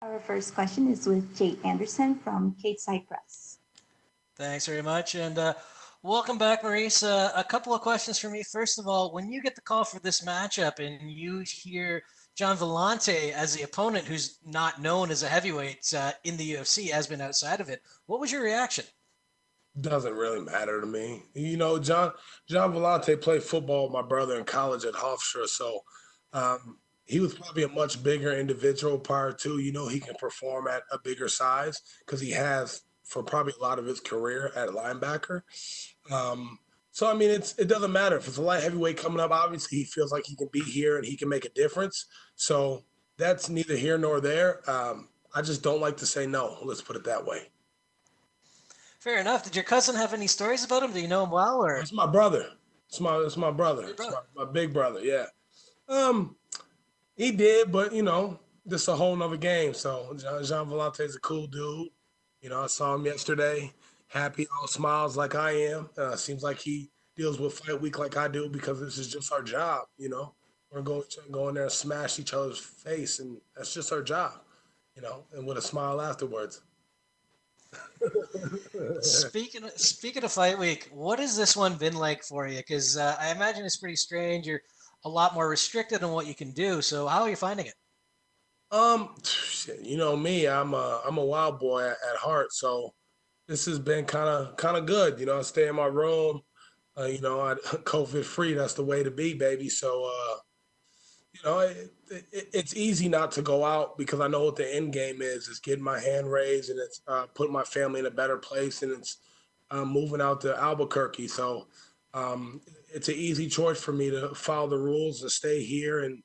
Our first question is with Jay Anderson from Kate Cypress. Thanks very much, and welcome back, Maurice. A couple of questions for me. First of all, when you get the call for this matchup and you hear John Vellante as the opponent, who's not known as a heavyweight in the UFC, has been outside of it, what was your reaction? Doesn't really matter to me. John Vellante played football with my brother in college at Hofstra, so he was probably a much bigger individual prior to. He can perform at a bigger size because he has for probably a lot of his career at linebacker. So I mean, it doesn't matter if it's a light heavyweight coming up. Obviously, he feels like he can be here and he can make a difference. So that's neither here nor there. I just don't like to say no. Let's put it that way. Fair enough. Did your cousin have any stories about him? Do you know him well, or? It's my brother. It's my brother. Your It's brother. my big brother. Yeah. He did, but this is a whole nother game. So Jean Vellante is a cool dude. I saw him yesterday, happy, all smiles like I am. Seems like he deals with fight week like I do because this is just our job. We're going to go in there and smash each other's face, and that's just our job. And with a smile afterwards. Speaking of fight week, what has this one been like for you? Because I imagine it's pretty strange. You're a lot more restricted on what you can do. So how are you finding it? Shit, you know me, I'm a wild boy at heart, so this has been kind of good. I stay in my room, I COVID free. That's the way to be, baby. So it's easy not to go out because I know what the end game is. It's getting my hand raised and it's putting my family in a better place, and it's moving out to Albuquerque. So it's an easy choice for me to follow the rules and stay here and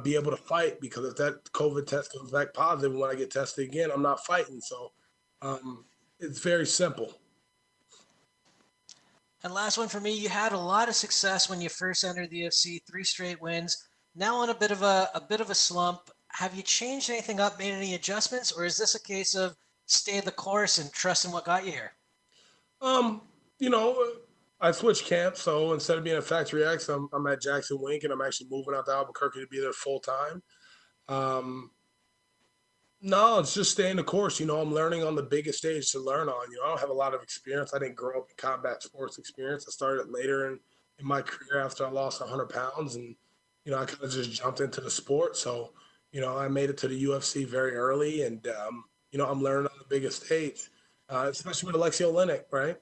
be able to fight, because if that COVID test comes back positive when I get tested again, I'm not fighting. So it's very simple. And last one for me, you had a lot of success when you first entered the UFC, 3 straight wins. Now on a bit of a slump. Have you changed anything up, made any adjustments, or is this a case of stay the course and trust in what got you here? Um, you know, I switched camps, so instead of being at Factory X, I'm at Jackson Wink, and I'm actually moving out to Albuquerque to be there full time. Um, no, it's just staying the course. I'm learning on the biggest stage to learn on. I don't have a lot of experience. I didn't grow up in combat sports experience. I started later in my career after I lost 100 pounds, and I kind of just jumped into the sport. So, I made it to the UFC very early, and I'm learning on the biggest stage, especially with Alexio Olenek, right?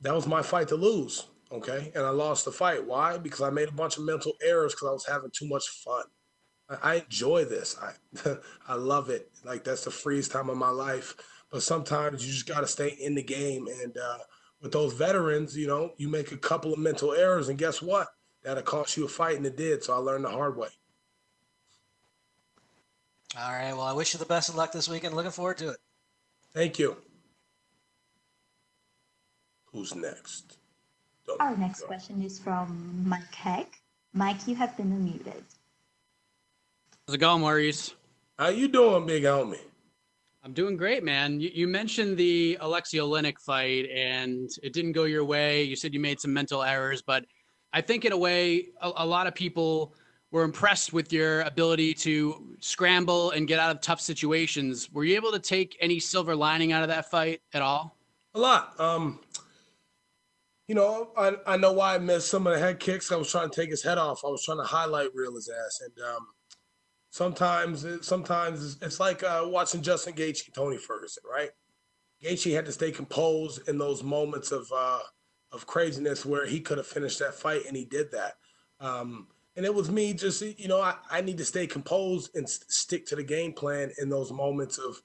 That was my fight to lose, okay? And I lost the fight. Why? Because I made a bunch of mental errors because I was having too much fun. I enjoy this. I love it. Like, that's the freest time of my life. But sometimes you just got to stay in the game. And with those veterans, you make a couple of mental errors, and guess what? That'll cost you a fight, and it did. So I learned the hard way. All right. Well, I wish you the best of luck this weekend. Looking forward to it. Thank you. Who's next? Our next question is from Mike Heck. Mike, you have been unmuted. How's it going, Maurice? How you doing, big homie? I'm doing great, man. You mentioned the Alexio Olenek fight, and it didn't go your way. You said you made some mental errors, but I think in a way, a lot of people were impressed with your ability to scramble and get out of tough situations. Were you able to take any silver lining out of that fight at all? A lot. I know why I missed some of the head kicks. I was trying to take his head off. I was trying to highlight reel his ass, and sometimes it's like watching Justin Gaethje, Tony Ferguson, right? Gaethje had to stay composed in those moments of craziness where he could have finished that fight, and he did that. And it was me just, I need to stay composed and stick to the game plan in those moments of,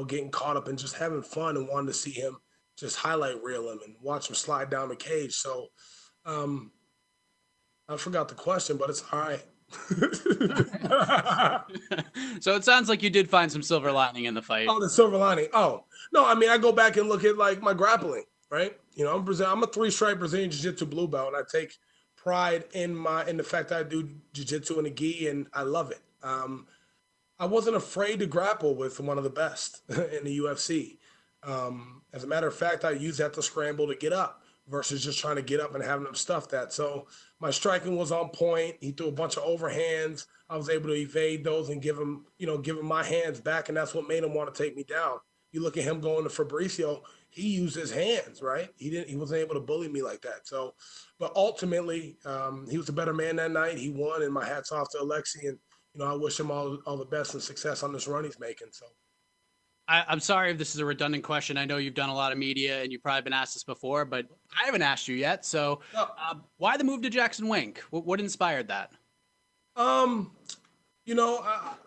getting caught up and just having fun and wanting to see him just highlight reel him and watch him slide down the cage. So I forgot the question, but it's all right. So it sounds like you did find some silver lining in the fight. Oh, the silver lining. Oh, no, I mean, I go back and look at like my grappling, right? I'm a 3-stripe Brazilian Jiu-Jitsu blue belt, and I take pride in the fact that I do Jiu-Jitsu and a gi, and I love it. I wasn't afraid to grapple with one of the best in the UFC. As a matter of fact, I use that to scramble to get up versus just trying to get up and having him stuff that. So my striking was on point. He threw a bunch of overhands. I was able to evade those and give him my hands back, and that's what made him want to take me down. You look at him going to Fabricio, he used his hands, right? He wasn't able to bully me like that. So, but ultimately, he was a better man that night. He won, and my hat's off to Alexi, and I wish him all the best and success on this run he's making. So. I'm sorry if this is a redundant question. I know you've done a lot of media and you've probably been asked this before, but I haven't asked you yet. So why the move to Jackson Wink? What inspired that? I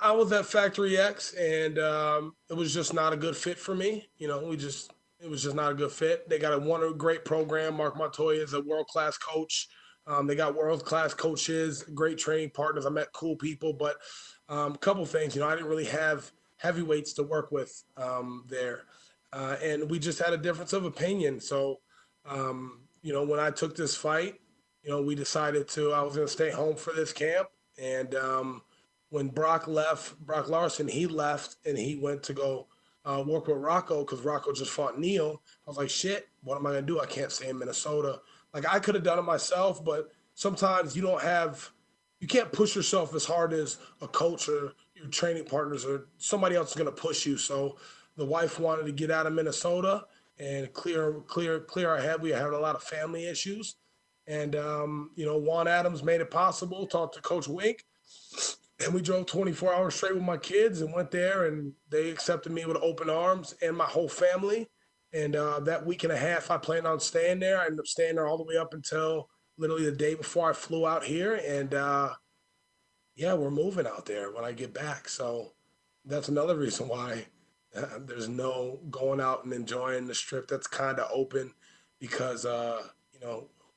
was at Factory X, and it was just not a good fit for me. It was just not a good fit. They got a great program. Mark Montoya is a world-class coach. They got world-class coaches, great training partners. I met cool people, but a couple things. I didn't really have heavyweights to work with there. And we just had a difference of opinion. So, when I took this fight, we decided I was going to stay home for this camp. And when Brock Larson, he left and he went to go work with Rocco because Rocco just fought Neil. I was like, shit, what am I going to do? I can't stay in Minnesota. Like, I could have done it myself, but sometimes you can't push yourself as hard as a coach or your training partners or somebody else is going to push you. So the wife wanted to get out of Minnesota and clear our head. We had a lot of family issues. And, Juan Adams made it possible, talked to Coach Wink, and we drove 24 hours straight with my kids and went there, and they accepted me with open arms and my whole family. And that week and a half I planned on staying there. I ended up staying there all the way up until literally the day before I flew out here. And, we're moving out there when I get back. So that's another reason why there's no going out and enjoying the strip that's kind of open because,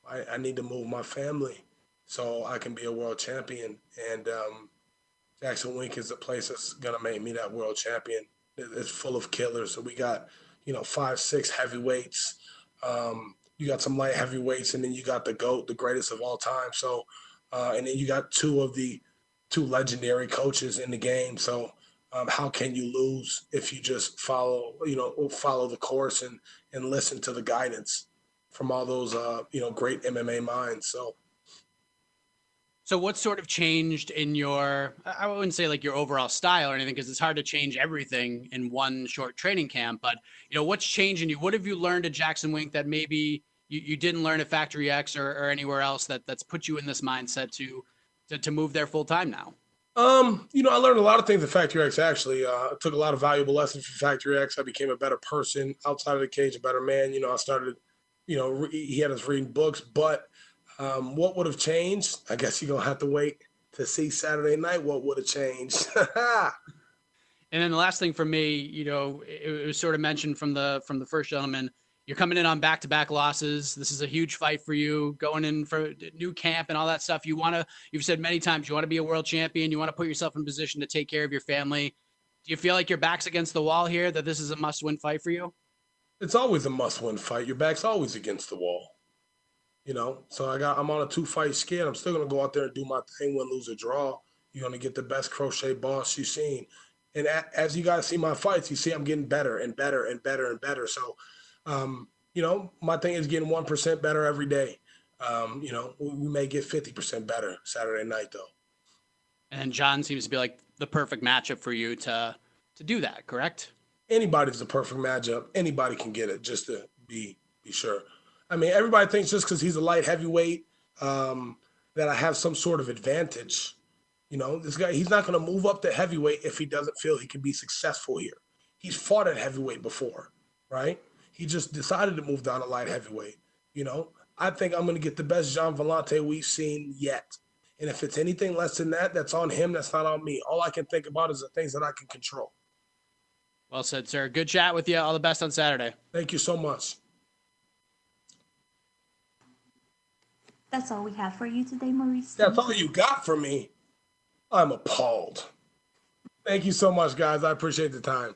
I need to move my family so I can be a world champion. And Jackson Wink is a place that's going to make me that world champion. It's full of killers. So we got, 5-6 heavyweights. You got some light heavyweights, and then you got the GOAT, the greatest of all time. So, and then you got two legendary coaches in the game. So how can you lose if you just follow the course and listen to the guidance from all those, great MMA minds. So what sort of changed in I wouldn't say like your overall style or anything, because it's hard to change everything in one short training camp, but what's changed in you? What have you learned at Jackson Wink that maybe you didn't learn at Factory X or anywhere else that's put you in this mindset to move there full time now? I learned a lot of things at Factory X, actually. I took a lot of valuable lessons from Factory X. I became a better person outside of the cage, a better man. I started, he had us reading books, but what would have changed? I guess you're going to have to wait to see Saturday night what would have changed. And then the last thing for me, it was sort of mentioned from the first gentleman, you're coming in on back-to-back losses. This is a huge fight for you, going in for new camp and all that stuff. You've said many times, you want to be a world champion. You want to put yourself in position to take care of your family. Do you feel like your back's against the wall here, that this is a must-win fight for you? It's always a must-win fight. Your back's always against the wall. So I'm on a 2-fight skid. I'm still going to go out there and do my thing, win, lose, or draw. You're going to get the best crochet boss you've seen. And as you guys see my fights, you see I'm getting better and better and better and better. So, my thing is getting 1% better every day. We may get 50% better Saturday night, though. And John seems to be like the perfect matchup for you to do that, correct? Anybody's the perfect matchup. Anybody can get it, just to be sure. I mean, everybody thinks just because he's a light heavyweight that I have some sort of advantage. This guy, he's not going to move up to heavyweight if he doesn't feel he can be successful here. He's fought at heavyweight before, right? He just decided to move down to light heavyweight. I think I'm going to get the best Jean Vellante we've seen yet. And if it's anything less than that, that's on him. That's not on me. All I can think about is the things that I can control. Well said, sir. Good chat with you. All the best on Saturday. Thank you so much. That's all we have for you today, Maurice. That's all you got for me? I'm appalled. Thank you so much, guys. I appreciate the time.